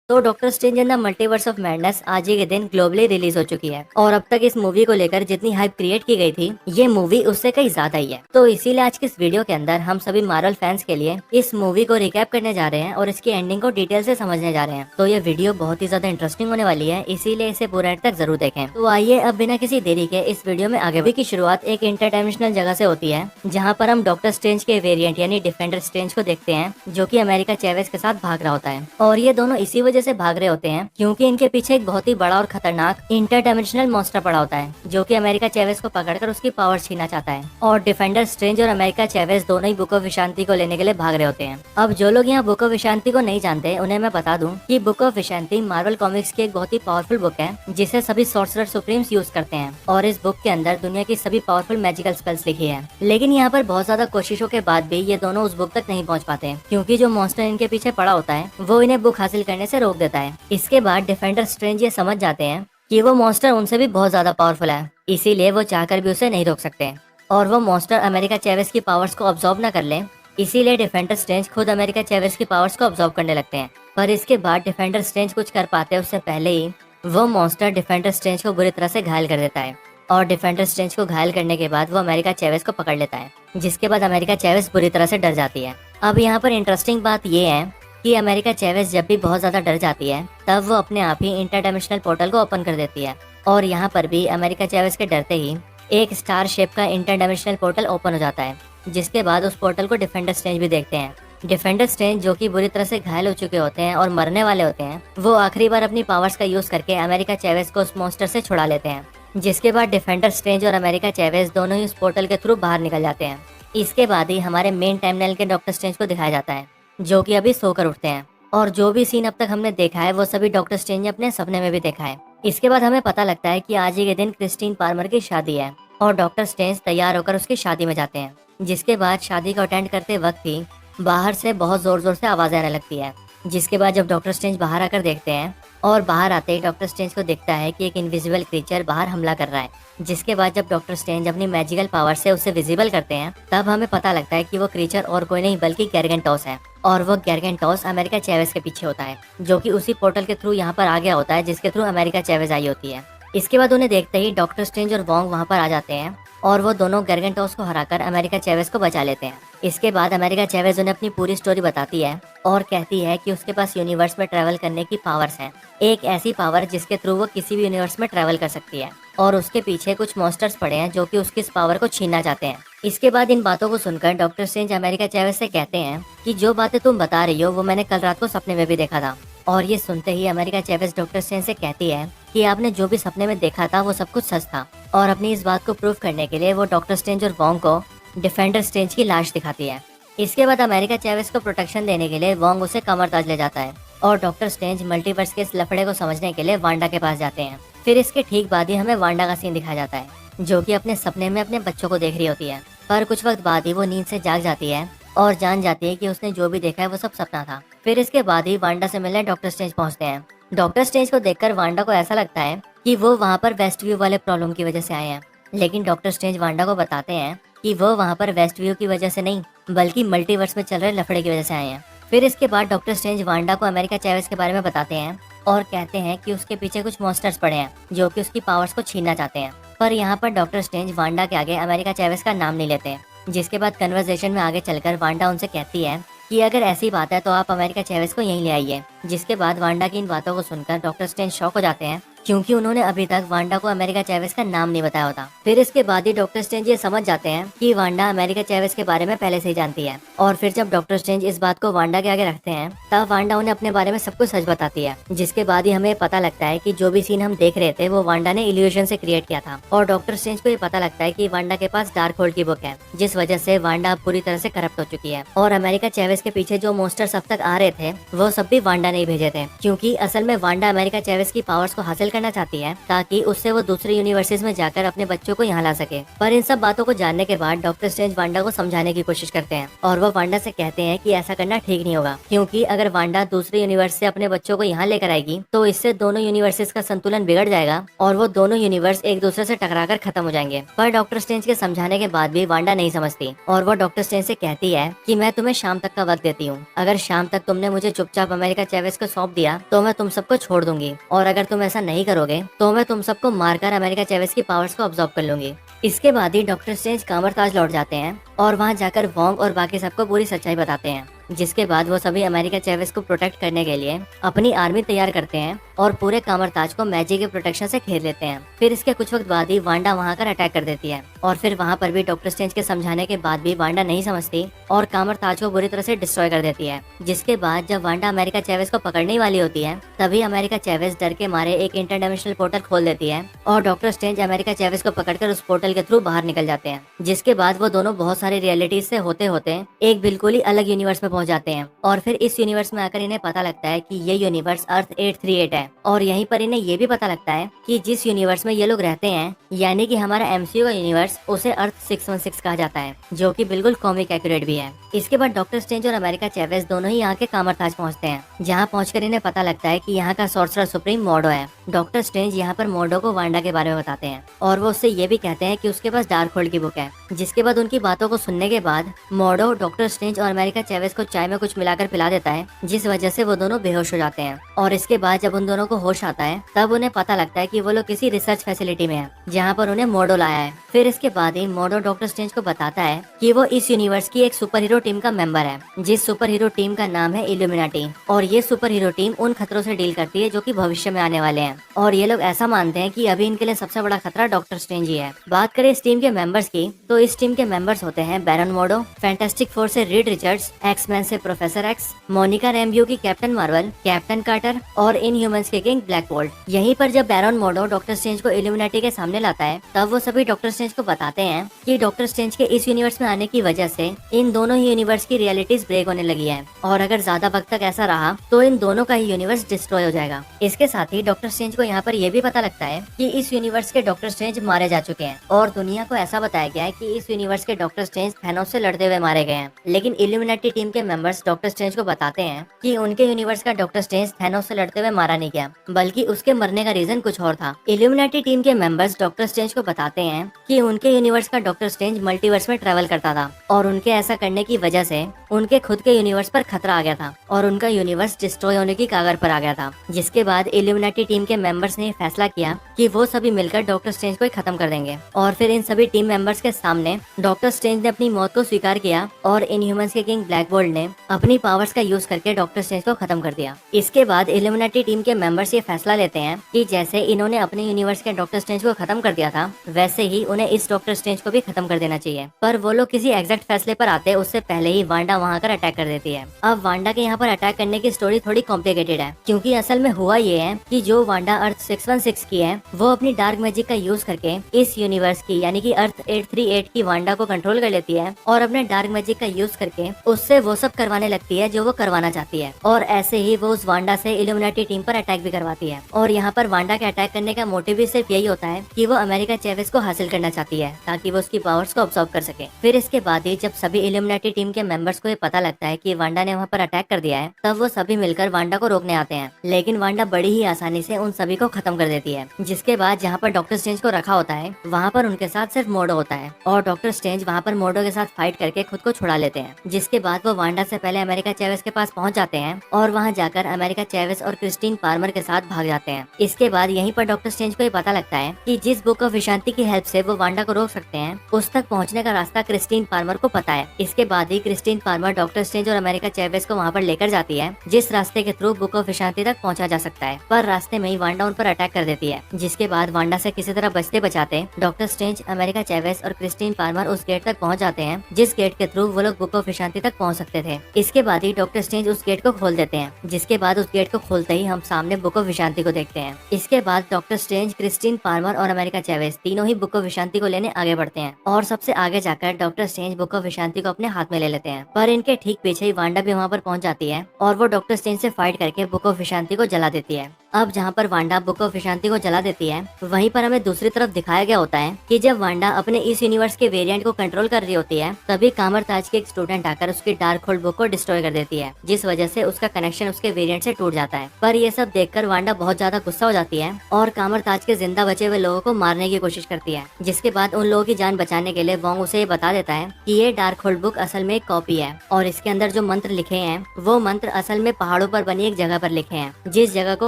तो doctor strange in the multiverse of madness आज ही के दिन ग्लोबली रिलीज हो चुकी है और अब तक इस मूवी को लेकर जितनी हाइप क्रिएट की गई थी ये मूवी उससे कहीं ज्यादा ही है। तो इसीलिए आज की इस वीडियो के अंदर हम सभी मार्वल फैंस के लिए इस मूवी को रिकैप करने जा रहे हैं और इसकी एंडिंग को डिटेल से समझने जा रहे हैं। तो ये वीडियो बहुत ही ज्यादा इंटरेस्टिंग होने वाली है, इसीलिए इसे पूरा एंड तक जरूर देखें। तो आइए अब बिना किसी देरी के इस वीडियो में आगे। की शुरुआत एक इंटरडायमेंशनल जगह से होती है जहाँ पर हम डॉक्टर स्ट्रेंज के वेरिएंट यानी डिफेंडर स्ट्रेंज को देखते हैं जो कि अमेरिका चैवेज के साथ भाग रहा होता है। और ये दोनों इसी वजह से भाग रहे होते हैं क्योंकि इनके पीछे एक बहुत ही बड़ा और खतरनाक इंटरडायमेंशनल मॉन्स्टर पड़ा होता है जो कि अमेरिका चैवेज को पकड़कर उसकी पावर छीनना चाहता है। और डिफेंडर स्ट्रेंज और अमेरिका चैवेज दोनों ही बुक ऑफ विशांति को लेने के लिए भाग रहे होते हैं। अब जो लोग यहाँ बुक ऑफ विशांति को नहीं जानते उन्हें मैं बता दूं कि बुक ऑफ विशांति मार्वल कॉमिक्स की एक बहुत ही पावरफुल बुक है जिसे सभी सॉर्सरर सुप्रीम्स यूज करते हैं। और इस बुक के अंदर दुनिया की सभी पावरफुल मैजिकल स्पेल्स लिखी है। लेकिन यहाँ पर बहुत ज्यादा कोशिशों के बाद भी ये दोनों उस बुक तक नहीं पहुँच पाते क्योंकि जो मॉन्स्टर इनके पीछे पड़ा होता है वो इन्हें बुक हासिल करने से रोक देता है। इसके बाद डिफेंडर स्ट्रेंज ये समझ जाते हैं कि वो मॉन्स्टर उनसे भी बहुत ज्यादा पावरफुल है, इसीलिए वो चाहकर भी उसे नहीं रोक सकते और वो मॉन्स्टर अमेरिका चैवेज की पावर्स को ऑब्जॉर्व न कर ले। इसीलिए डिफेंडर स्ट्रेंज खुद अमेरिका चैवेज की पावर्स को ऑब्जॉर्व करने लगते हैं। पर इसके बाद डिफेंडर स्ट्रेंज कुछ कर पाते हैं उससे पहले ही वो मॉन्स्टर डिफेंडर स्ट्रेंज को बुरी तरह से घायल कर देता है। और डिफेंडर स्ट्रेंज को घायल करने के बाद वो अमेरिका चैवेज को पकड़ लेता है, जिसके बाद अमेरिका चैवेज बुरी तरह से डर जाती है। अब यहाँ पर इंटरेस्टिंग बात ये है कि अमेरिका चैवेज जब भी बहुत ज्यादा डर जाती है तब वो अपने आप ही इंटरडायमेंशनल पोर्टल को ओपन कर देती है। और यहाँ पर भी अमेरिका चैवेज के डरते ही एक स्टार शेप का इंटरडायमेंशनल पोर्टल ओपन हो जाता है, जिसके बाद उस पोर्टल को डिफेंडर स्ट्रेंज भी देखते हैं। डिफेंडर स्ट्रेंज जो कि बुरी तरह से घायल हो चुके होते हैं और मरने वाले होते हैं, वो आखिरी बार अपनी पावर्स का यूज करके अमेरिका चैवेज को उस मॉन्स्टर से छुड़ा लेते हैं। जिसके बाद डिफेंडर स्ट्रेंज और अमेरिका चैवेज दोनों ही उस पोर्टल के थ्रू बाहर निकल जाते हैं। इसके बाद ही हमारे मेन टाइमलाइन के डॉक्टर स्ट्रेंज को दिखाया जाता है जो कि अभी सोकर उठते हैं। और जो भी सीन अब तक हमने देखा है वो सभी डॉक्टर स्ट्रेंज ने अपने सपने में भी देखा है। इसके बाद हमें पता लगता है कि आज ही के दिन क्रिस्टीन पार्मर की शादी है और डॉक्टर स्ट्रेंज तैयार होकर उसकी शादी में जाते हैं। जिसके बाद शादी को अटेंड करते वक्त ही बाहर से बहुत जोर जोर से आवाज आने लगती है। जिसके बाद जब डॉक्टर स्ट्रेंज बाहर आकर देखते हैं और बाहर आते ही डॉक्टर स्ट्रेंज को दिखता है कि एक इनविजिबल क्रीचर बाहर हमला कर रहा है। जिसके बाद जब डॉक्टर स्ट्रेंज अपनी मैजिकल पावर से उसे विजिबल करते हैं तब हमें पता लगता है कि वो क्रीचर और कोई नहीं बल्कि गैरगेंटॉस है। और वो गैरगेंटॉस अमेरिका चैवेज के पीछे होता है जो कि उसी पोर्टल के थ्रू यहाँ पर आ गया होता है जिसके थ्रू अमेरिका चैवेज आई होती है। इसके बाद उन्हें देखते ही डॉक्टर स्ट्रेंज और वोंग वहाँ पर आ जाते हैं और वो दोनों गैरगेंटॉस को हराकर अमेरिका चैवेज को बचा लेते हैं। इसके बाद अमेरिका चैवेज उन्हें अपनी पूरी स्टोरी बताती है और कहती है कि उसके पास यूनिवर्स में ट्रैवल करने की पावर्स हैं, एक ऐसी पावर जिसके थ्रू वो किसी भी यूनिवर्स में ट्रैवल कर सकती है और उसके पीछे कुछ मॉन्स्टर्स पड़े हैं जो कि उसकी इस पावर को छीनना चाहते हैं। इसके बाद इन बातों को सुनकर डॉक्टर स्ट्रेंज अमेरिका चैवेज से कहते हैं कि जो बातें तुम बता रही हो वो मैंने कल रात को सपने में भी देखा था। और ये सुनते ही अमेरिका चैवेज डॉक्टर स्ट्रेंज से कहती है कि आपने जो भी सपने में देखा था वो सब कुछ सच था। और अपनी इस बात को प्रूव करने के लिए वो डॉक्टर स्ट्रेंज और वोंग को डिफेंडर स्ट्रेंज की लाश दिखाती है। इसके बाद अमेरिका चैवेज को प्रोटेक्शन देने के लिए वोंग उसे कमरताज ले जाता है और डॉक्टर स्ट्रेंज मल्टीवर्स के इस लफड़े को समझने के लिए वांडा के पास जाते हैं। फिर इसके ठीक बाद ही हमें वांडा का सीन दिखाया जाता है जो कि अपने सपने में अपने बच्चों को देख रही होती है। पर कुछ वक्त बाद ही वो नींद से जाग जाती है और जान जाती है कि उसने जो भी देखा है वो सब सपना था। फिर इसके बाद ही वांडा से मिलने डॉक्टर स्ट्रेंज पहुंचते हैं। डॉक्टर स्ट्रेंज को देखकर वांडा को ऐसा लगता है कि वो वहाँ पर वेस्ट व्यू वाले प्रॉब्लम की वजह से आए हैं, लेकिन डॉक्टर स्ट्रेंज वांडा को बताते हैं कि वो वहाँ पर वेस्ट व्यू की वजह से नहीं बल्कि मल्टीवर्स में चल रहे लफड़े की वजह से आए हैं। फिर इसके बाद डॉक्टर स्ट्रेंज वांडा को अमेरिका चैवेज के बारे में बताते हैं और कहते हैं कि उसके पीछे कुछ मॉन्स्टर्स पड़े हैं जो कि उसकी पावर्स को छीनना चाहते हैं। पर यहाँ पर डॉक्टर स्ट्रेंज वांडा के आगे अमेरिका चैवेज का नाम नहीं लेते। जिसके बाद कन्वर्सेशन में आगे चलकर वांडा उनसे कहती है कि अगर ऐसी बात है तो आप अमेरिका चैवेज को यहीं ले आइए। जिसके बाद वांडा की इन बातों को सुनकर डॉक्टर स्ट्रेंज शॉक हो जाते हैं क्योंकि उन्होंने अभी तक वांडा को अमेरिका चैवेज का नाम नहीं बताया होता। फिर इसके बाद ही डॉक्टर स्ट्रेंज ये समझ जाते हैं कि वांडा अमेरिका चैवेज के बारे में पहले से ही जानती है। और फिर जब डॉक्टर स्ट्रेंज इस बात को वांडा के आगे रखते हैं तब वांडा उन्हें अपने बारे में सब कुछ सच बताती है। जिसके बाद ही हमें पता लगता है कि जो भी सीन हम देख रहे थे वो वांडा ने इल्यूजन से क्रिएट किया था। और डॉक्टर स्ट्रेंज को ये पता लगता है कि वांडा के पास डार्क होल्ड की बुक है, जिस वजह से वांडा अब पूरी तरह से करप्ट हो चुकी है। और अमेरिका चैवेज के पीछे जो मॉन्स्टर्स अब तक आ रहे थे वो सब भी वांडा ने ही भेजे थे, क्योंकि असल में वांडा अमेरिका चैवेज की पावर्स को हासिल करना चाहती है ताकि उससे वो दूसरे यूनिवर्सिटीज में जाकर अपने बच्चों को यहाँ ला सके। पर इन सब बातों को जानने के बाद डॉक्टर स्ट्रेंज वांडा को समझाने की कोशिश करते हैं और वो वांडा से कहते हैं कि ऐसा करना ठीक नहीं होगा, क्योंकि अगर वांडा दूसरे यूनिवर्स से अपने बच्चों को यहाँ लेकर आएगी तो इससे दोनों यूनिवर्सिटीज का संतुलन बिगड़ जाएगा और वो दोनों यूनिवर्स एक दूसरे से टकराकर खत्म हो जाएंगे। पर डॉक्टर स्ट्रेंज के समझाने के बाद भी वांडा नहीं समझती और वो डॉक्टर स्ट्रेंज से कहती है कि मैं तुम्हें शाम तक का वक्त देती हूँ, अगर शाम तक तुमने मुझे चुपचाप अमेरिका चैवेज को सौंप दिया तो मैं तुम सबको छोड़ दूंगी, और अगर तुम ऐसा नहीं करोगे तो मैं तुम सबको मारकर अमेरिका चैवेज की पावर्स को अब्सॉर्ब कर लूंगी। इसके बाद ही डॉक्टर स्ट्रेंज कामरताज लौट जाते हैं और वहाँ जाकर वोंग और बाकी सबको पूरी सच्चाई बताते हैं, जिसके बाद वो सभी अमेरिका चैवेज को प्रोटेक्ट करने के लिए अपनी आर्मी तैयार करते हैं और पूरे कामरताज को मैजिक के प्रोटेक्शन से घेर लेते हैं। फिर इसके कुछ वक्त बाद ही वांडा वहां कर अटैक कर देती है और फिर वहां पर भी डॉक्टर स्ट्रेंज के समझाने के बाद भी वांडा नहीं समझती और कामरताज को बुरी तरह से डिस्ट्रॉय कर देती है। जिसके बाद जब वांडा अमेरिका चैवेज को पकड़ने वाली होती है तभी अमेरिका चैवेज डर के मारे एक इंटरडायमेंशनल पोर्टल खोल देती है और डॉक्टर स्ट्रेंज अमेरिका चैवेज को पकड़कर उस पोर्टल के थ्रू बाहर निकल जाते हैं। जिसके बाद वो दोनों बहुत सारी रियलिटीज से होते होते एक बिल्कुल ही अलग यूनिवर्स में पहुंच जाते हैं और फिर इस यूनिवर्स में आकर इन्हें पता लगता है कि ये यूनिवर्स अर्थ 838 है और यहीं पर इन्हें ये भी पता लगता है कि जिस यूनिवर्स में ये लोग रहते हैं यानी कि हमारा एमसीयू का यूनिवर्स उसे अर्थ 616 कहा जाता है, जो कि बिल्कुल कॉमिक एक्यूरेट भी है। इसके बाद डॉक्टर स्ट्रेंज और अमेरिका चैवेज दोनों ही यहाँ के कामरताज पहुँचते हैं, जहाँ पहुँचकर इन्हें पता लगता है कि यहाँ का सॉर्सरर सुप्रीम मोर्डो है। डॉक्टर स्ट्रेंज यहाँ पर मोर्डो को वांडा के बारे में बताते हैं और वो उससे ये भी कहते हैं कि उसके पास डार्क होल्ड की बुक है। जिसके बाद उनकी बातों को सुनने के बाद मोर्डो डॉक्टर स्ट्रेंज और अमेरिका चैवेज को चाय में कुछ मिलाकर पिला देता है, जिस वजह से वो दोनों बेहोश हो जाते हैं। और इसके बाद जब उन दोनों को होश आता है तब उन्हें पता लगता है कि वो लोग किसी रिसर्च फैसिलिटी में है जहाँ पर उन्हें मोर्डो लाया है। फिर इसके बाद ही मोर्डो डॉक्टर स्ट्रेंज को बताता है कि वो इस यूनिवर्स की एक सुपर हीरो टीम का मेंबर है, जिस सुपर हीरो टीम का नाम है इल्यूमिनाटी। और ये सुपर हीरो टीम उन खतरों से डील करती है जो कि भविष्य में आने वाले हैं और ये लोग ऐसा मानते हैं कि अभी इनके लिए सबसे बड़ा खतरा डॉक्टर स्ट्रेंज ही है। बात करें इस टीम के मेंबर्स की तो इस टीम के मेंबर्स होते हैं बैरन मोर्डो, फैंटास्टिक फोर से रीड रिचर्ड्स, एक्स-मैन से प्रोफेसर एक्स, मोनिका रैम्ब्यू की कैप्टन मार्वल, कैप्टन कार्टर और इनह्यूमंस के किंग ब्लैक बोल्ट। यहीं पर जब बैरन मोर्डो डॉक्टर स्ट्रेंज को इल्यूमिनाटी के सामने लाता है तब वो सभी डॉक्टर स्ट्रेंज को बताते हैं कि डॉक्टर स्ट्रेंज के इस यूनिवर्स में आने की वजह से इन दोनों ही यूनिवर्स की रियलिटीज ब्रेक होने लगी है और अगर ज्यादा वक्त तक ऐसा रहा तो इन दोनों का ही यूनिवर्स डिस्ट्रॉय हो जाएगा। इसके साथ ही डॉक्टर स्ट्रेंज को यहाँ पर यह भी पता लगता है कि इस यूनिवर्स के डॉक्टर स्ट्रेंज मारे जा चुके हैं और दुनिया को ऐसा बताया गया है कि इस यूनिवर्स के डॉक्टर स्ट्रेंज थैनोस से लड़ते हुए मारे गए हैं। लेकिन इल्यूमिनाटी टीम के मेंबर्स डॉक्टर स्ट्रेंज को बताते हैं कि उनके यूनिवर्स का डॉक्टर स्ट्रेंज थैनोस से लड़ते हुए मारा नहीं गया, बल्कि उसके मरने का रीजन कुछ और था। इल्यूमिनाटी टीम के मेंबर्स डॉक्टर स्ट्रेंज को बताते हैं कि उनके यूनिवर्स का डॉक्टर स्ट्रेंज मल्टीवर्स में ट्रेवल करता था और उनके ऐसा करने की वजह से उनके खुद के यूनिवर्स पर खतरा आ गया था और उनका यूनिवर्स डिस्ट्रॉय होने की कगार पर आ गया था। जिसके बाद इल्यूमिनाटी टीम के मेंबर्स ने फैसला किया कि वो सभी मिलकर डॉक्टर स्ट्रेंज को ही खत्म कर देंगे और फिर इन सभी टीम मेंबर्स के सामने डॉक्टर स्ट्रेंज ने अपनी मौत को स्वीकार किया और इनह्यूमंस के किंग ब्लैक बोल्ट ने अपनी पावर्स का यूज करके डॉक्टर स्ट्रेंज को खत्म कर दिया। इसके बाद इल्यूमिनाटी टीम के मेंबर्स ये फैसला लेते हैं कि जैसे इन्होंने अपने यूनिवर्स के डॉक्टर स्ट्रेंज को खत्म कर दिया था वैसे ही उन्हें इस डॉक्टर स्ट्रेंज को भी खत्म कर देना चाहिए। पर वो लोग किसी एग्जैक्ट फैसले पर आते उससे पहले ही वांडा वहाँ कर अटैक कर देती है। अब वांडा के यहाँ पर अटैक करने की स्टोरी थोड़ी कॉम्प्लिकेटेड है, क्योंकि असल में हुआ ये है कि जो वांडा अर्थ 616 की है वो अपनी डार्क मैजिक का यूज करके इस यूनिवर्स की यानी कि अर्थ 838 की वांडा को कंट्रोल कर लेती है और अपने डार्क मैजिक का यूज करके उससे वो सब करवाने लगती है जो वो करवाना चाहती है। और ऐसे ही वो उस वांडा से इल्यूमिनाटी टीम पर अटैक भी करवाती है और यहाँ पर वांडा के अटैक करने का मोटिव भी सिर्फ यही होता है कि वो अमेरिका चैवेज को हासिल करना चाहती है ताकि वो उसकी पावर्स को अब्सॉर्ब कर सके। फिर इसके बाद ही जब सभी इल्यूमिनाटी टीम के मेंबर्स को ये पता लगता है कि वांडा ने वहाँ पर अटैक कर दिया है तब वो सभी मिलकर वांडा को रोकने आते हैं, लेकिन वांडा बड़ी ही आसानी से उन सभी को खत्म कर देती है। जिसके बाद जहाँ पर डॉक्टर स्ट्रेंज को रखा होता है वहाँ पर उनके साथ सिर्फ मोर्डो होता है और डॉक्टर स्ट्रेंज वहाँ पर मोर्डो के साथ फाइट करके खुद को छुड़ा लेते हैं। जिसके बाद वो वांडा से पहले अमेरिका चैवेज के पास पहुँच जाते हैं और वहाँ जाकर अमेरिका चैवेज और क्रिस्टीन पार्मर के साथ भाग जाते हैं। इसके बाद यहीं पर डॉक्टर स्ट्रेंज को ये पता लगता है कि जिस बुक ऑफ विशांति की हेल्प से वो वांडा को रोक सकते हैं उस तक पहुँचने का रास्ता क्रिस्टीन पार्मर को पता है। इसके बाद ही क्रिस्टीन पार्मर डॉक्टर स्ट्रेंज और अमेरिका चैवेज को वहाँ पर लेकर जाती है जिस रास्ते के थ्रू बुक ऑफ विशांति तक पहुँचा जा सकता है। पर रास्ते में ही वांडा उन पर अटैक कर देती है। जिसके बाद वांडा से किसी तरह बचते बचाते डॉक्टर स्ट्रेंज, अमेरिका चैवेज और क्रिस्टीन पार्मर उस गेट तक पहुँच जाते हैं जिस गेट के थ्रू वो लोग बुक ऑफ विशांति तक पहुँच सकते थे। इसके बाद ही डॉक्टर स्ट्रेंज उस गेट को खोल देते हैं, जिसके बाद उस गेट को खोलते ही हम सामने बुक ऑफ विशांति को देखते हैं। इसके बाद डॉक्टर स्ट्रेंज, क्रिस्टीन पार्मर और अमेरिका चैवेज तीनों ही बुक ऑफ विशांति को लेने आगे बढ़ते हैं और सबसे आगे जाकर डॉक्टर स्ट्रेंज बुक ऑफ विशांति को अपने हाथ में ले लेते हैं। पर इनके ठीक पीछे ही वांडा भी वहाँ पर पहुँच जाती है और वो डॉक्टर स्ट्रेंज से फाइट करके बुक ऑफ विशांति को जला देती है। अब जहाँ पर वांडा बुक ऑफ विशांति को जला देती है, वहीं पर हमें दूसरी तरफ दिखाया गया होता है कि जब वांडा अपने इस यूनिवर्स के वेरिएंट को कंट्रोल कर रही होती है, तभी कामरताज की एक स्टूडेंट आकर उसकी डार्क होल्ड बुक को डिस्ट्रॉय कर देती है, जिस वजह से उसका कनेक्शन उसके वेरिएंट से टूट जाता है। पर ये सब देखकर वांडा बहुत ज्यादा गुस्सा हो जाती है और कामरताज के जिंदा बचे हुए लोगों को मारने की कोशिश करती है, जिसके बाद उन लोगों की जान बचाने के लिए वोंग उसे ये बता देता है कि ये डार्क होल्ड बुक असल में एक कॉपी है और इसके अंदर जो मंत्र लिखे हैं वो मंत्र असल में पहाड़ों पर बनी एक जगह पर लिखे हैं, जिस जगह को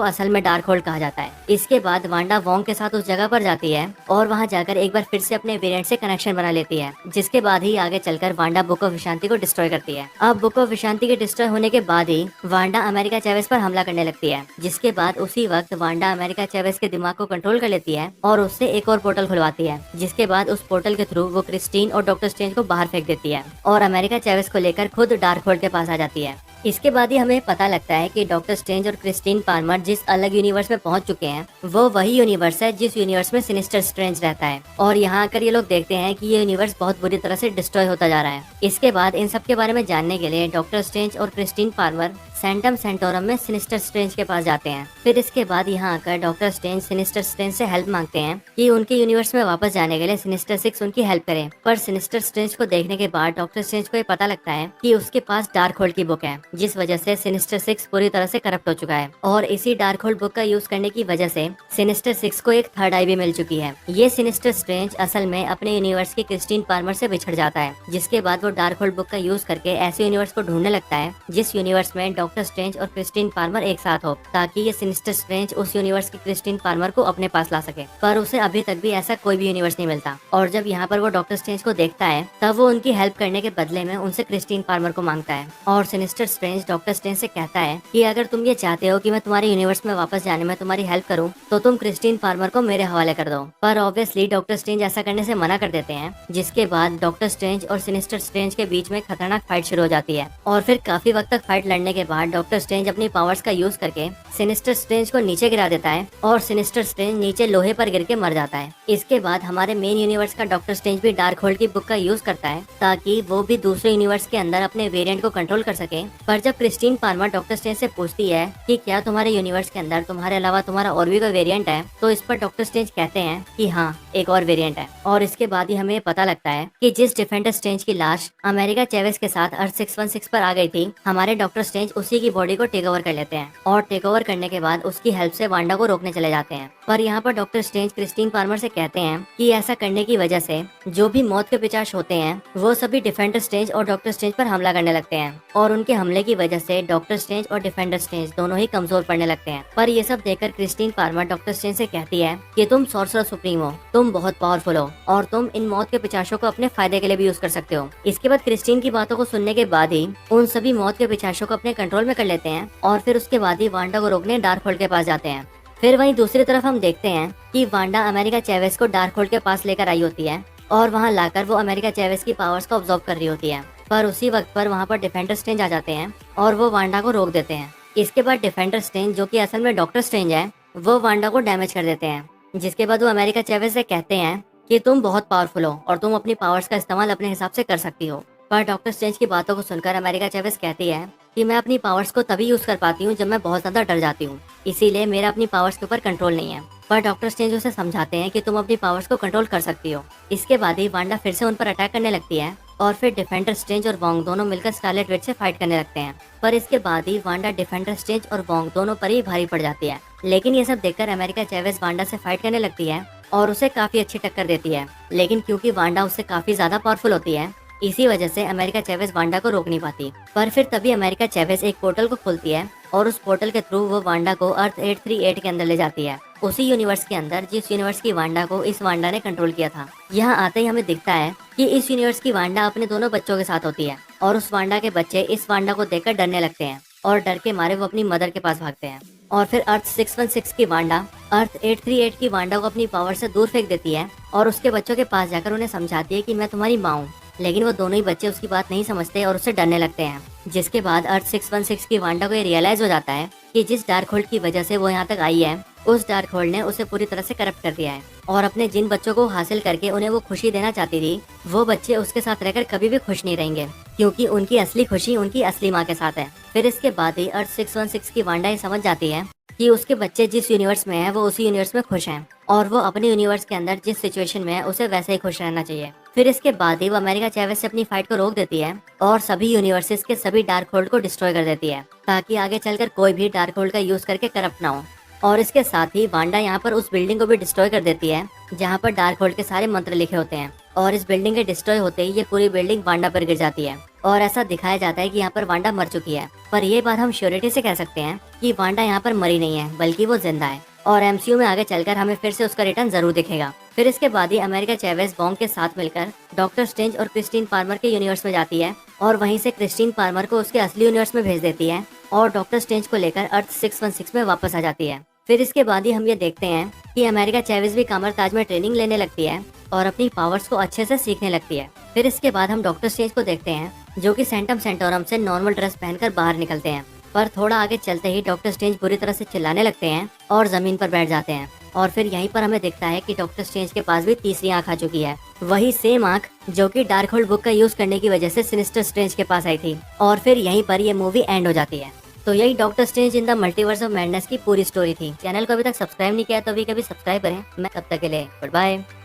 असल में डार्क होल्ड कहा जाता है। इसके बाद वांडा वोंग के साथ उस जगह पर जाती है और वहाँ जाकर एक बार फिर से अपने वेरिएंट से कनेक्शन बना लेती है, जिसके बाद ही आगे चलकर वांडा बुक ऑफ विशांति को डिस्ट्रॉय करती है। अब बुक ऑफ विशांति के डिस्ट्रॉय होने के बाद ही वांडा अमेरिका चैवेस पर हमला करने लगती है, जिसके बाद उसी वक्त वांडा अमेरिका चैवेस के दिमाग को कंट्रोल कर लेती है और उससे एक और पोर्टल खुलवाती है, जिसके बाद उस पोर्टल के थ्रू वो क्रिस्टीन और डॉक्टर स्ट्रेंज को बाहर फेंक देती है और अमेरिका चैवेस को लेकर खुद डार्क होल्ड के पास आ जाती है। इसके बाद ही हमें पता लगता है कि डॉक्टर स्ट्रेंज और क्रिस्टीन पार्मर जिस अलग यूनिवर्स में पहुंच चुके हैं वो वही यूनिवर्स है जिस यूनिवर्स में सिनिस्टर स्ट्रेंज रहता है। और यहाँ आकर ये लोग देखते हैं कि ये यूनिवर्स बहुत बुरी तरह से डिस्ट्रॉय होता जा रहा है। इसके बाद इन सब के बारे में जानने के लिए डॉक्टर स्ट्रेंज और क्रिस्टीन पार्मर सैंटम सेंटोरम में सिनिस्टर स्ट्रेंज के पास जाते हैं। फिर इसके बाद यहाँ आकर डॉक्टर स्ट्रेंज सिनिस्टर स्ट्रेंज से हेल्प मांगते हैं कि उनके यूनिवर्स में वापस जाने के लिए सिनिस्टर 6 उनकी हेल्प करे। पर सिनिस्टर स्ट्रेंज को देखने के बाद डॉक्टर स्ट्रेंज को ये पता लगता है कि उसके पास डार्क होल्ड की बुक है, जिस वजह से सिनिस्टर 6 पूरी तरह से करप्ट हो चुका है और इसी डार्क होल्ड बुक का यूज करने की वजह से सिनिस्टर 6 को एक थर्ड आई भी मिल चुकी है। ये सिनिस्टर स्ट्रेंज असल में अपने यूनिवर्स की क्रिस्टीन पार्मर से बिछड़ जाता है, जिसके बाद वो डार्क होल्ड बुक का यूज करके ऐसे यूनिवर्स को ढूंढने लगता है जिस यूनिवर्स में डॉक्टर स्ट्रेंज और क्रिस्टीन पार्मर एक साथ हो, ताकि ये सिनिस्टर स्ट्रेंज उस यूनिवर्स की क्रिस्टीन पार्मर को अपने पास ला सके। पर उसे अभी तक भी ऐसा कोई भी यूनिवर्स नहीं मिलता और जब यहाँ पर वो डॉक्टर स्ट्रेंज को देखता है तब वो उनकी हेल्प करने के बदले में उनसे क्रिस्टीन पार्मर को मांगता है और सिनिस्टर स्ट्रेंज डॉक्टर स्ट्रेंज से कहता है कि अगर तुम ये चाहते हो कि मैं तुम्हारे यूनिवर्स में वापस जाने में तुम्हारी हेल्प करूं तो तुम क्रिस्टीन पार्मर को मेरे हवाले कर दो। पर ऑब्वियसली डॉक्टर स्ट्रेंज ऐसा करने से मना कर देते हैं, जिसके बाद डॉक्टर स्ट्रेंज और सिनिस्टर स्ट्रेंज के बीच में खतरनाक फाइट शुरू हो जाती है और फिर काफी वक्त तक फाइट लड़ने के बाद डॉक्टर स्ट्रेंज अपनी पावर्स का यूज करके सिनिस्टर स्ट्रेंज को नीचे गिरा देता है और सिनिस्टर स्ट्रेंज नीचे लोहे पर गिर के मर जाता है। इसके बाद हमारे मेन यूनिवर्स का डॉक्टर स्ट्रेंज भी डार्क होल्ड की बुक का यूज करता है ताकि वो भी दूसरे यूनिवर्स के अंदर अपने वेरिएंट को कंट्रोल कर सके। पर जब क्रिस्टीन पार्मर डॉक्टर स्ट्रेंज से पूछती है कि क्या तुम्हारे यूनिवर्स के अंदर तुम्हारे अलावा तुम्हारा और भी कोई वेरिएंट है, तो इस पर डॉक्टर स्ट्रेंज कहते हैं कि हाँ, एक और वेरिएंट है। और इसके बाद ही हमें पता लगता है कि जिस डिफेंडर स्ट्रेंज की लाश अमेरिका चैवेस के साथ अर्थ 616 पर आ गई थी, हमारे डॉक्टर स्ट्रेंज उसी की बॉडी को टेक ओवर कर लेते हैं और टेक ओवर करने के बाद उसकी हेल्प से वांडा को रोकने चले जाते हैं। पर यहाँ पर डॉक्टर स्ट्रेंज क्रिस्टीन पार्मर से कहते हैं कि ऐसा करने की वजह से जो भी मौत के पिचाश होते हैं वो सभी डिफेंडर स्ट्रेंज और डॉक्टर स्ट्रेंज पर हमला करने लगते हैं और उनके हमले की वजह से डॉक्टर स्ट्रेंज और डिफेंडर स्ट्रेंज दोनों ही कमजोर पड़ने लगते हैं। पर ये सब देखकर क्रिस्टीन पार्मर डॉक्टर स्ट्रेंज से कहती है कि तुम सॉर्सरर सुप्रीम हो, तुम बहुत पावरफुल हो और तुम इन मौत के पिचाशों को अपने फायदे के लिए भी यूज कर सकते हो। इसके बाद क्रिस्टीन की बातों को सुनने के बाद ही उन सभी मौत के पिचाशों को अपने कंट्रोल में कर लेते हैं और फिर उसके बाद ही वांडा को रोकने डार्क होल्ड के पास जाते हैं। फिर वहीं दूसरी तरफ हम देखते हैं कि वांडा अमेरिका चैवेस को डार्क होल्ड के पास लेकर आई होती है और वहां लाकर वो अमेरिका चैवेस की पावर्स को ऑब्जर्व कर रही होती है। पर उसी वक्त पर वहां पर डिफेंडर स्ट्रेंज आ जाते हैं और वो वांडा को रोक देते हैं। इसके बाद डिफेंडर स्ट्रेंज, जो कि असल में डॉक्टर स्ट्रेंज है, वो वांडा को डैमेज कर देते हैं, जिसके बाद वो अमेरिका चैवेस से कहते हैं कि तुम बहुत पावरफुल हो और तुम अपनी पावर्स का इस्तेमाल अपने हिसाब से कर सकती हो। पर डॉक्टर स्ट्रेंज की बातों को सुनकर अमेरिका चैवेस कहती है कि मैं अपनी पावर्स को तभी यूज कर पाती हूँ जब मैं बहुत ज्यादा डर जाती हूँ, इसीलिए मेरा अपनी पावर्स के ऊपर कंट्रोल नहीं है। पर डॉक्टर स्ट्रेंज उसे समझाते हैं कि तुम अपनी पावर्स को कंट्रोल कर सकती हो। इसके बाद ही वांडा फिर से उन पर अटैक करने लगती है और फिर डिफेंडर स्ट्रेंज और वोंग दोनों मिलकर स्कारलेट विच से फाइट करने लगते हैं। पर इसके बाद ही वांडा डिफेंडर स्ट्रेंज और वोंग दोनों पर ही भारी पड़ जाती है। लेकिन ये सब देखकर अमेरिका चैवेस वांडा से फाइट करने लगती है और उसे काफी अच्छी टक्कर देती है। लेकिन क्योंकि वांडा उससे काफी ज्यादा पावरफुल होती है, इसी वजह से अमेरिका चैवेस वांडा को रोक नहीं पाती। पर फिर तभी अमेरिका चैवेस एक पोर्टल को खोलती है और उस पोर्टल के थ्रू वो वांडा को अर्थ 838 के अंदर ले जाती है, उसी यूनिवर्स के अंदर जिस यूनिवर्स की वांडा को इस वांडा ने कंट्रोल किया था। यहाँ आते ही हमें दिखता है कि इस यूनिवर्स की वांडा अपने दोनों बच्चों के साथ होती है और उस वांडा के बच्चे इस वांडा को देखकर डरने लगते हैं और डर के मारे वो अपनी मदर के पास भागते हैं। और फिर अर्थ 616 की वांडा अर्थ 838 की वांडा को अपनी पावर से दूर फेंक देती है और उसके बच्चों के पास जाकर उन्हें समझाती है कि मैं तुम्हारी माँ हूँ। लेकिन वो दोनों ही बच्चे उसकी बात नहीं समझते और उससे डरने लगते हैं, जिसके बाद अर्थ 616 की वांडा को ये रियलाइज हो जाता है कि जिस डार्क होल्ड की वजह से वो यहाँ तक आई है, उस डार्क होल्ड ने उसे पूरी तरह से करप्ट कर दिया है और अपने जिन बच्चों को हासिल करके उन्हें वो खुशी देना चाहती थी, वो बच्चे उसके साथ रहकर कभी भी खुश नहीं रहेंगे, क्योंकि उनकी असली खुशी उनकी असली माँ के साथ है। फिर इसके बाद ही अर्थ 616 की वांडा ये समझ जाती है कि उसके बच्चे जिस यूनिवर्स में है वो उसी यूनिवर्स में खुश हैं, और वो अपने यूनिवर्स के अंदर जिस सिचुएशन में है उसे वैसे ही खुश रहना चाहिए। फिर इसके बाद ही वो अमेरिका चैवेज से अपनी फाइट को रोक देती है और सभी यूनिवर्सेस के सभी डार्क होल्ड को डिस्ट्रॉय कर देती है, ताकि आगे चलकर कोई भी डार्क होल्ड का यूज करके करप्ट ना हो। और इसके साथ ही वांडा यहाँ पर उस बिल्डिंग को भी डिस्ट्रॉय कर देती है जहाँ पर डार्क होल्ड के सारे मंत्र लिखे होते हैं, और इस बिल्डिंग के डिस्ट्रॉय होते ही ये पूरी बिल्डिंग वांडा पर गिर जाती है, और ऐसा दिखाया जाता है कि यहाँ पर वांडा मर चुकी है। पर ये बात हम श्योरिटी से कह सकते हैं कि वांडा यहाँ पर मरी नहीं है, बल्कि वो जिंदा है, और एमसीयू में आगे चलकर हमें फिर से उसका रिटर्न जरूर दिखेगा। फिर इसके बाद ही अमेरिका चैवेज बॉन्ग के साथ मिलकर डॉक्टर स्ट्रेंज और क्रिस्टीन पार्मर के यूनिवर्स में जाती है, और वहीं से क्रिस्टीन पार्मर को उसके असली यूनिवर्स में भेज देती है, और डॉक्टर स्ट्रेंज को लेकर अर्थ 616 में वापस आ जाती है। फिर इसके बाद ही हम ये देखते हैं कि अमेरिका चैवेज भी कामर ताज में ट्रेनिंग लेने लगती है और अपनी पावर्स को अच्छे से सीखने लगती है। फिर इसके बाद हम डॉक्टर स्ट्रेंज को देखते हैं जो कि सेंटम सेंटोरम से नॉर्मल ड्रेस पहनकर बाहर निकलते हैं, पर थोड़ा आगे चलते ही डॉक्टर स्ट्रेंज बुरी तरह से चिल्लाने लगते हैं और जमीन पर बैठ जाते हैं। और फिर यहीं पर हमें दिखता है कि डॉक्टर स्ट्रेंज के पास भी तीसरी आंख आ चुकी है, वही सेम आंख जो कि डार्क होल्ड बुक का यूज करने की वजह से सिनिस्टर स्ट्रेंज के पास आई थी। और फिर यहीं पर ये मूवी एंड हो जाती है। तो यही doctor strange in the multiverse of madness की पूरी स्टोरी थी। चैनल को अभी तक सब्सक्राइब नहीं किया तो अभी कभी सब्सक्राइब करें। मैं तब तक के लिए गुड बाय।